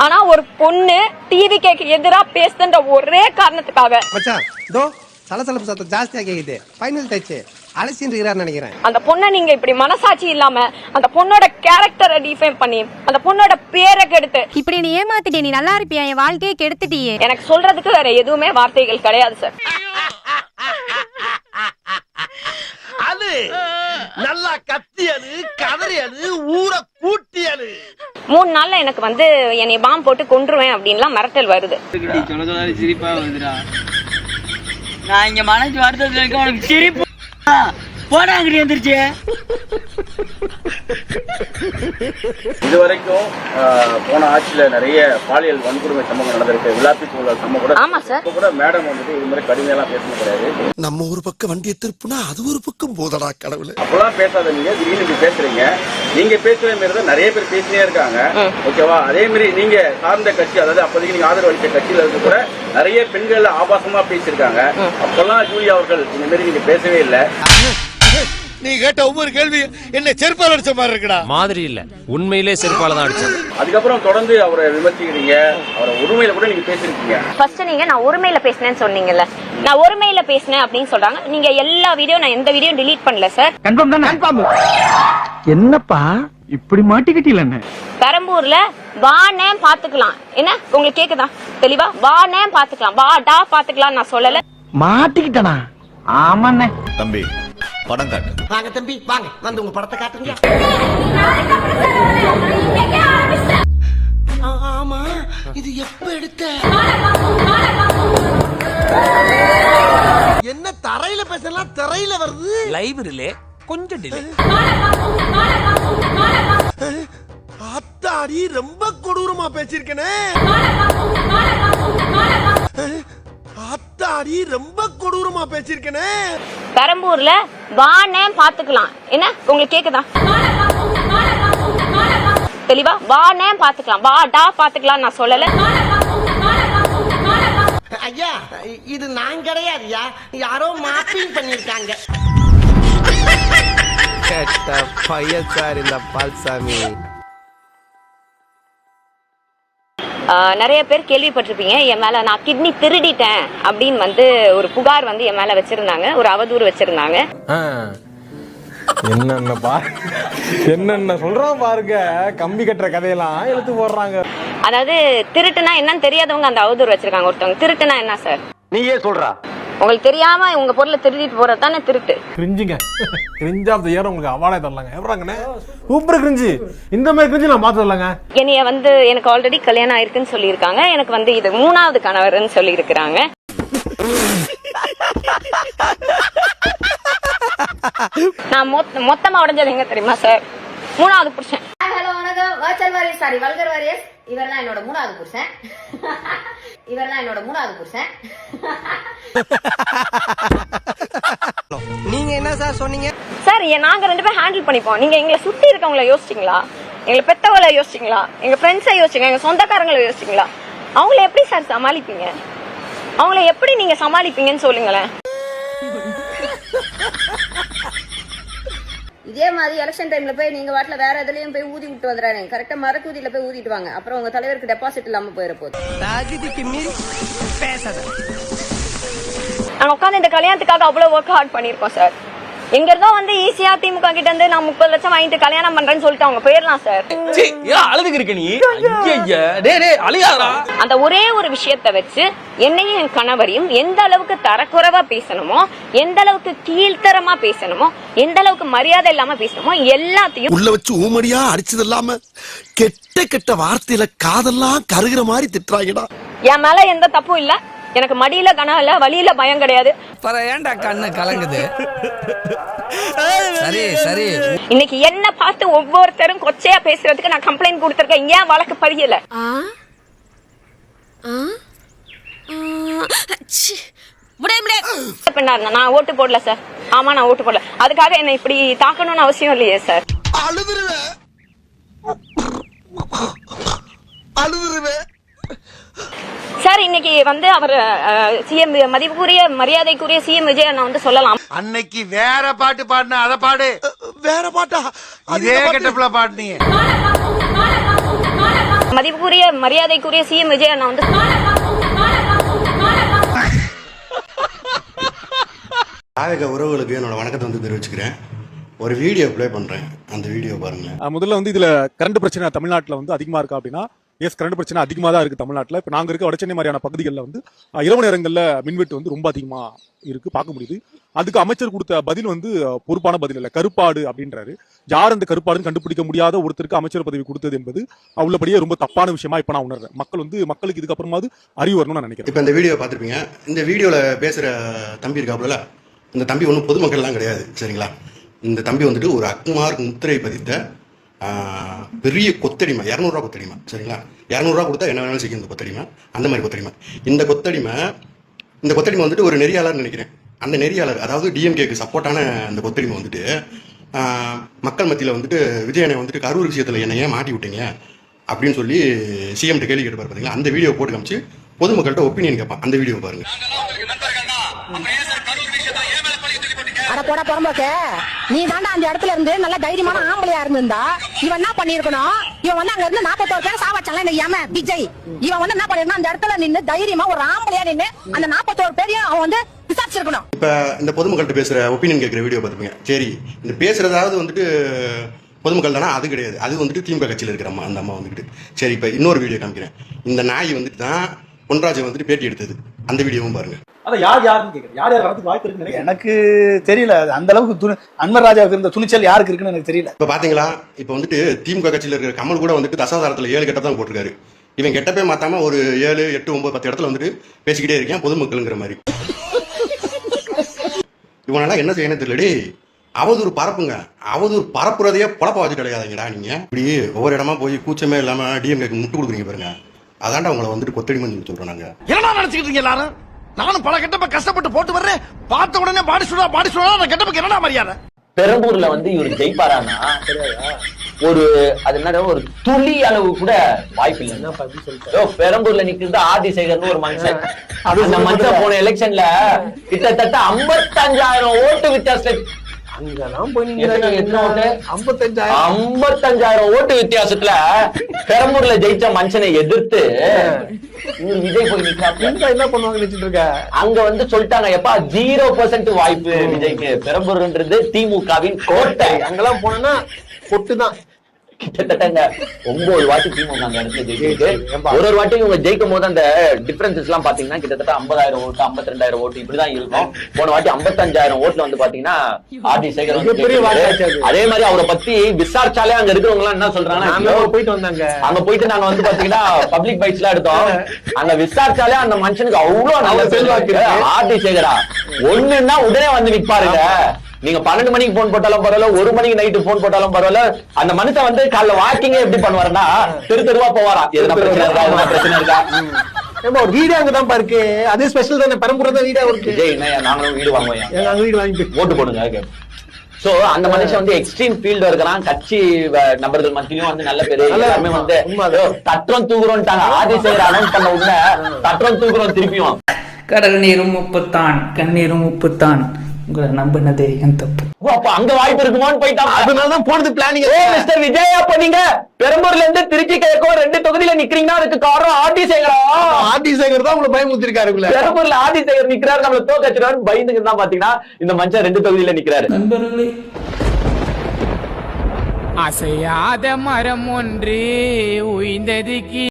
ஆனா ஒரு பொண்ணு டிவி கேக்கு எதிரா பேசுன்ற ஒரே காரணத்துக்காக மச்சான் தோ சலசலப்பு சத்தம் ஜாஸ்தியா கேக்குது ஃபைனல் டச் அலசின்னு இருக்கிறான்னு நினைக்கிறேன். அந்த பொண்ணை நீங்க இப்படி மனசாட்சி இல்லாம அந்த பொண்ணோட கேரக்டரை டிஃபைன் பண்ணி அந்த பொண்ணோட பேரை கெடுத்து இப்படி நீ ஏமாத்திட்டே, நீ நல்லா இருப்பியா, என் வாழ்க்கையை கெடுத்துட்டியே. எனக்கு சொல்றதுக்கு வேற எதுவுமே வார்த்தைகள் கிடையாது சார். அது நல்லா கத்தியது கதறியது ஊரை கூட்டியது. 3 நாள்ல எனக்கு வந்து என்னை பாம்பு போட்டு கொன்றுவேன் அப்படின்லாம் மிரட்டல் வருது. சிரிப்பா வருதுடா. நான் இங்க மனசு வருத்தத்துல இருக்க, உனக்கு சிரிப்பு போனாங்கடி வந்துருச்சு. இதுவரைக்கும் போன ஆட்சியில நிறைய பாலியல் வன்கொடுமை சம்பவம் நடந்திருக்கு. விளாத்தி சூழல் சம்பவம் கூட. ஆமா சார். கூட மேடம் வந்துட்டு இது மாதிரி கடுமையெல்லாம் பேசணும் கிடையாது. நம்ம ஒரு பக்கம் வண்டியை திருப்புனா அது ஒரு பக்கம் போதடா கடவுளே. அப்பெல்லாம் பேசாத நீங்க திடீர்னு பேசுறீங்க. நீங்க பேசுற மாதிரி தான் நிறைய பேர் பேசினே இருக்காங்க. ஓகேவா? அதே மாதிரி நீங்க சார்ந்த கட்சி, அதாவது அப்போதைக்கு நீங்க ஆதரவு அளித்த கட்சியில இருந்து கூட நிறைய பெண்கள் ஆபாசமா பேசியிருக்காங்க. அப்பெல்லாம் ஜூலியா அவர்கள் இந்த மாதிரி நீங்க பேசவே இல்லை. நீ கேட்ட ஒவ்வொரு கேள்வி என்ன செருப்பால் அடிச்ச மாதிரி இருக்குடா. மாதிரி இல்ல, உண்மையிலே செருப்பால தான் அடிச்சது. அதுக்கப்புறம் தொடர்ந்து அவரை விமர்சிக்கிறீங்க. அவரை உரிமையில கூட நீங்க பேசிருக்கீங்க. ஃபர்ஸ்ட் நீங்க நான் ஒருமையில பேசினேன்னு சொன்னீங்கல்ல, நான் ஒருமையில பேசினேன் அப்படின்னு சொல்றாங்க. நீங்க எல்லா வீடியோ, நான் எந்த வீடியோ டிலீட் பண்ணல சார். கன்ஃபார்ம் தானே? கன்ஃபார்ம். என்னப்பா இப்படி மாட்டிக்கிட்டீல? என்ன பெரம்பூர்ல வானே பாத்துக்கலாம், என்ன உங்களுக்கு கேக்குதா தெளிவா? வானே பாத்துக்கலாம், வாடா பாத்துக்கலாம் நான் சொல்லல. மாட்டிக்கிட்டனா? ஆமாண்ணே. தம்பி படம் காட்டு. வாங்க தம்பி வாங்க, வந்து உங்க படத்தை காட்டுங்க. ஆமா, இது எப்ப எடுத்த? என்ன தரையில பேசலாம், தரையில வருது. லைவ்ல கொஞ்சம் டிலே. அத்தாடி ரொம்ப கொடூரமா பேசிருக்கனே. அத்தாடி ரொம்ப கொடூரமா பேசிருக்கனே. பெரம்பூர்ல வானே பாத்துக்கலாம், என்ன உங்களுக்கு கேக்குதா தெளிவா? வானே பாத்துக்கலாம், வாடா பாத்துக்கலாம் நான் சொல்லல. ஐயா இது நான் கிடையாதுயா, யாரோ மாப்பிங் பண்ணிருக்காங்க. கேட்ட பையன் சார் இந்த பால்சாமி. நிறைய பேர் கேள்விப்பட்டிருப்பீங்க என் மேல நான் கிட்னி திருடிட்டேன் அப்படின்னு வந்து ஒரு புகார் வந்து என் மேல வச்சிருந்தாங்க, ஒரு அவதூறு வச்சிருந்தாங்க. என்னென்ன சொல்றான் பாருங்க, கம்பி கட்டுற கதையெல்லாம் எடுத்து போடுறாங்க. அதாவது திருட்டுனா என்னன்னு தெரியாதவங்க அந்த அவதூறு வச்சிருக்காங்க. ஒருத்தவங்க திருட்டுனா என்ன சார் நீயே சொல்றா? உங்களுக்கு தெரியாம உங்க பொருளை திருடிட்டு போறது தானே திருட்டு. கிரிஞ்சுங்க, கிரிஞ்ச் ஆஃப் தி இயர் உங்களுக்கு அவார்டே தரலாங்க. எப்பறாங்கண்ணே சூப்பர் கிரிஞ்சு, இந்த மாதிரி கிரிஞ்சு நான் பார்த்து தரலாங்க. என்னைய வந்து எனக்கு ஆல்ரெடி கல்யாணம் ஆயிருக்குன்னு சொல்லியிருக்காங்க. எனக்கு வந்து இது 3வது கணவர்னு சொல்லி இருக்கிறாங்க. நான் மொத்தமா உடைஞ்சது எங்க தெரியுமா சார்? 3வது புருஷன். ஹலோ வணக்கம், virtual warriors, sorry vulgar warriors. இவர்தான் என்னோட 3வது புருஷன். இவர்தான் என்னோட 3வது புருஷன். நீங்க என்ன சார் சொன்னீங்க? சார் நாங்க 2 பேரும் ஹேண்டில் பண்ணிப்போம். நீங்க எங்களை சுத்தி இருக்கவங்கள யோசிச்சிங்களா? எங்களை பெத்தவளை யோசிச்சிங்களா? எங்க ஃப்ரெண்ட்ஸை யோசிச்சிங்க? எங்க சொந்தக்காரங்களை யோசிச்சிங்களா? அவங்கள எப்படி சார் சமாளிப்பீங்க? அவங்கள எப்படி நீங்க சமாளிப்பீங்கன்னு சொல்லுங்களேன். இதே மாதிரி எலெக்ஷன் டைம்ல போய் நீங்க வாட்டில வேற எதுலயும் போய் ஊதி விட்டு வந்துறாங்க. கரெக்டா மரக்கூதியில போய் ஊதிட்டு வாங்க. அப்புறம் உங்க தலைவருக்கு டெபாசிட் இல்லாம போயிட போகுது. தகுதிக்கு மீறி பேசாத. நாங்க உட்காந்து இந்த கல்யாணத்துக்காக அவ்வளவு ஒர்க் ஹார்ட் பண்ணிருக்கோம் சார். எங்க இருந்தோ வந்து ஈஸியா திமுக கிட்ட இருந்து நான் 30 லட்சம் வாங்கிட்டு கல்யாணம் பண்றேன்னு சொல்லிட்டு அவங்க போயிடலாம் சார். அழுதுக்கு இருக்க நீ. அழுகாதா? அந்த ஒரே ஒரு விஷயத்த வச்சு என்னையும் என் கணவரையும் எந்த அளவுக்கு தரக்குறைவா பேசணுமோ, எந்த அளவுக்கு கீழ்த்தரமா பேசணுமோ, எந்த அளவுக்கு மரியாதை இல்லாம பேசணுமோ எல்லாத்தையும் உள்ள வச்சு ஊமடியா அடிச்சது இல்லாம கெட்ட கெட்ட வார்த்தையில காதெல்லாம் கருகிற மாதிரி திட்டுறாங்கடா. என் மேல எந்த தப்பும் இல்ல. எனக்கு மடியில கணம் இல்ல, வழியில பயம் கிடையாது. ஏன்டா கண்ணு கலங்குது? சரி சரி. இன்னைக்கு என்ன பார்த்து ஒவ்வொருத்தரும் கொச்சையா பேசுறதுக்கு நான் கம்ப்ளைண்ட் கொடுத்திருக்கேன். ஏன் வழக்கு பதியல? நான் ஓட்டு போடல சார். ஆமா நான் ஓட்டு போடல. அதுக்காக என்ன இப்படி தாக்கணும்னு அவசியம் இல்லையே சார். சார் இன்னைக்கு வந்து அவர் சிஎம் மதிப்புக்குரிய மரியாதைக்குரிய சிஎம் விஜய் அண்ணா வந்து சொல்லலாம். அன்னைக்கு வேற பாட்டு பாடின அத பாடு. வேற பாட்டா? அதே கெட்டப்ல பாடுனீங்க. மதிப்புக்குரிய மரியாதைக்குரிய சிஎம் விஜய் அண்ணா வந்து தாயக உறவுகளுக்கு என்னோட வணக்கத்தை வந்து தெரிவிச்சுக்கிறேன். ஒரு வீடியோ ப்ளே பண்றேன், அந்த வீடியோ பாருங்களேன். முதல்ல வந்து இதுல கரண்ட் பிரச்சனை தமிழ்நாட்டுல வந்து அதிகமா இருக்கா அப்படின்னா எஸ், கரண்ட் பிரச்சனை அதிகமா தான் இருக்கு தமிழ்நாட்டுல. இப்ப நாங்க இருக்க வடசென்னை மாதிரியான பகுதிகளில் வந்து இரவு நேரங்கள்ல மின்வெட்டு வந்து ரொம்ப அதிகமா இருக்கு, பார்க்க முடியுது. அதுக்கு அமைச்சர் கொடுத்த பதில் வந்து பொறுப்பான பதில் இல்ல, கருப்பாடு அப்படின்றாரு. யார் அந்த கருப்பாடுன்னு கண்டுபிடிக்க முடியாத ஒருத்தருக்கு அமைச்சர் பதவி கொடுத்தது என்பது உள்ளபடியே ரொம்ப தப்பான விஷயமா இப்ப நான் உணர்றேன். மக்களுக்கு இதுக்கப்புறமாவது அறிவு வரணும்னு நான் நினைக்கிறேன். இப்ப இந்த வீடியோ பார்த்திருப்பீங்க. இந்த வீடியோல பேசுற தம்பி இருக்காப்புல, இந்த தம்பி ஒன்றும் பொதுமக்கள்லாம் கிடையாது, சரிங்களா? இந்த தம்பி வந்துட்டு ஒரு அக்மார் முத்திரை பதித்த பெரிய கொத்தடிமை, 200 ரூபா கொத்தடிமை, சரிங்களா? 200 ரூபா கொடுத்தா என்ன வேணாலும் செய்யும் இந்த கொத்தடிமை, அந்த மாதிரி கொத்தடிமை. இந்த கொத்தடிமை வந்துட்டு ஒரு நெறியாளர் நினைக்கிறேன். அந்த நெறியாளர், அதாவது டிஎம்கேக்கு சப்போர்ட்டான அந்த கொத்தடிமை வந்துட்டு மக்கள் மத்தியில் வந்துட்டு விஜயனை வந்துட்டு கரூர் விஷயத்தில் என்ன ஏன் மாட்டி விட்டீங்க அப்படின்னு சொல்லி சிஎம்கிட்ட கேள்வி கேட்டு பார்த்தீங்களா? அந்த வீடியோ போட்டு காமிச்சு பொதுமக்கள்கிட்ட ஒப்பீனியன் கேட்பான். அந்த வீடியோ பாருங்க. நீ தாண்டா அந்த இடத்துல இருந்து நல்ல தைரியமான ஆம்பளையா இருந்திருந்தா இவன் என்ன பண்ணிருக்கணும்? இவன் வந்து அங்க இருந்து 41 பேர் சாவச்சால இந்த ஏம விஜய் இவன் வந்து என்ன பண்ணிருக்கணும்? அந்த இடத்துல நின்று தைரியமா ஒரு ஆம்பளையா நின்று அந்த 41 பேரையும் அவன் வந்து விசாரிச்சிருக்கணும். இப்ப இந்த பொதுமக்கள்கிட்ட பேசுற ஒப்பீனியன் கேட்கிற வீடியோ பார்த்துப்பீங்க. சரி, இந்த பேசுறதாவது வந்துட்டு பொதுமக்கள் தானே? அது கிடையாது. அது வந்துட்டு திமுக கட்சியில் இருக்கிற அம்மா, அந்த அம்மா வந்துட்டு. சரி, இப்ப இன்னொரு வீடியோ காமிக்கிறேன். இந்த நாய் வந்துட்டு தான் பொன்ராஜை வந்துட்டு பேட்டி எடுத்தது. அந்த வீடியோவும் பாருங்க. எனக்கு தெரியல அந்த அளவுக்கு அன்வர் ராஜாவுக்கு இருந்த துணிச்சல் யாருக்கு இருக்குன்னு எனக்கு தெரியல. இப்ப பாத்தீங்களா, இப்ப வந்துட்டு திமுக கட்சியில இருக்கிற கமல் கூட வந்துட்டு தசாவதாரத்துல 7 கெட்ட தான் போட்டிருக்காரு. இவன் கெட்டப்பே மாத்தாம ஒரு 7, 8, 9, 10 இடத்துல வந்துட்டு பேசிக்கிட்டே இருக்கேன் பொதுமக்கள்ங்கிற மாதிரி. இவனால என்ன செய்யணும் தெரியலடி. அவதூறு பரப்புங்க, அவதூறு பரப்புறதையே பொழப்ப வச்சுட்டு கிடையாதுங்கடா. நீங்க இப்படி ஒவ்வொரு இடமா போய் கூச்சமே இல்லாம டிஎம்கேக்கு முட்டு கொடுக்குறீங்க பாருங்க. அதான்டா உங்களை வந்துட்டு கொத்தடிமன்னு சொல்றோம் நாங்க. என்ன நினைச்சுக்கிட்டு இருக்கீங்க எல்லாரும்? நானும் பல கெட்டப்ப கஷ்டப்பட்டு போட்டு வர்றேன். பார்த்த உடனே பாடி சொல்றா நான் கெட்டப்பக்கு என்னடா மரியாதை? பெரம்பூர்ல வந்து இவர் ஜெயிப்பாரானா ஒரு அது என்ன ஒரு துளி அளவு கூட வாய்ப்பு இல்லை. பெரம்பூர்ல நிக்கிறது ஆதிசேகர்னு ஒரு மனுஷன். அந்த மனுஷன் போன எலெக்ஷன்ல கிட்டத்தட்ட 55,000 ஓட்டு வித்தியாசம். அங்கதான் போய் 55,000 ஓட்டு வித்தியாசத்துல பெரம்பூர்ல ஜெயிச்ச மனுஷனை எதிர்த்து விஜய் போய் நிக்கிறாங்க. என்ன பண்ணுவாங்க நினைச்சிட்டு இருக்க? அங்க வந்து சொல்லிட்டாங்க, எப்பா 0% வாய்ப்பு விஜய்க்கு. பெரம்பூர்ன்றது திமுகவின் கோட்டை. அங்கெல்லாம் போனா கொட்டுதான். கிட்டத்தட்ட 9 வாட்டி திமுக அந்த இடத்துல ஜெயிச்சிருக்கு. ஒரு வாட்டி இவங்க ஜெயிக்கும் போது அந்த டிஃபரன்சஸ் எல்லாம் பாத்தீங்கன்னா கிட்டத்தட்ட 50,000 ஓட்டு, 52,000 ஓட்டு இப்படிதான் இருக்கும். போன வாட்டி 55,000 ஓட்டுல வந்து பாத்தீங்கன்னா ஆதிசேகர். அதே மாதிரி அவரை பத்தி விசாரிச்சாலே அங்க இருக்கிறவங்க எல்லாம் என்ன சொல்றாங்கன்னா, போயிட்டு வந்தாங்க அங்க போயிட்டு நாங்க வந்து பாத்தீங்கன்னா பப்ளிக் பைக்ஸ் எல்லாம் எடுத்தோம். அங்க விசாரிச்சாலே அந்த மனுஷனுக்கு அவ்வளவு நல்ல செல்வாக்கு. ஆதிசேகரா ஒண்ணுன்னா உடனே வந்து நிப்பாருங்க. நீங்க 12 மணிக்கு போன் போட்டாலும் பரவாயில்ல, 1 மணிக்கு நைட்டு போன் போட்டாலும் பரவாயில்ல. அந்த மனுஷன் வந்து காலைல வாக்கிங் எப்படி பண்ணுவாருன்னா தெருவா போவாரா, எதுனா பிரச்சனை இருக்கா, எதுனா பிரச்சனை இருக்கா. ஒரு வீடு அங்கதான் இருக்கு. அதே ஸ்பெஷல் தானே, பெரம்பூர் தான் வீடா இருக்கு. நாங்களும் வீடு வாங்குவோம், நாங்க வீடு வாங்கி ஓட்டு போடுங்க. சோ அந்த மனுஷன் வந்து எக்ஸ்ட்ரீம் ஃபீல்ட் இருக்கிறான். கட்சி நபர்கள் மத்தியிலும் வந்து நல்ல பேரு. எல்லாருமே வந்து தற்றம் தூக்குறோம்ட்டாங்க. ஆதிசேகர் அனௌன்ஸ் பண்ண உடனே தற்றம் தூக்குறோம் திருப்பியும். கடல் நீரும் உப்புத்தான், கண்ணீரும் உப்புத்தான். உங்களை நம்பினதே என் தப்பு. அப்ப அங்க வாய்ப்பு இருக்குமான்னு போயிட்டான். அதனாலதான் போனது பிளானிங். மிஸ்டர் விஜய், அப்ப நீங்க பெரம்பூர்ல இருந்து திருச்சி கிழக்கும் 2 தொகுதியில நிக்கிறீங்கன்னா அதுக்கு காரணம் ஆதிசேகரா. ஆதிசேகர் தான் உங்களை பயமுத்திருக்காரு. பெரம்பூர்ல ஆதிசேகர் நிக்கிறாரு, நம்மள தோக்கச்சிருவாரு பயந்துக்கு தான் பாத்தீங்கன்னா இந்த மனுஷன் 2 தொகுதியில நிக்கிறாரு. நண்பர்களே, அசையாத மரம் ஒன்று உய்ந்ததுக்கு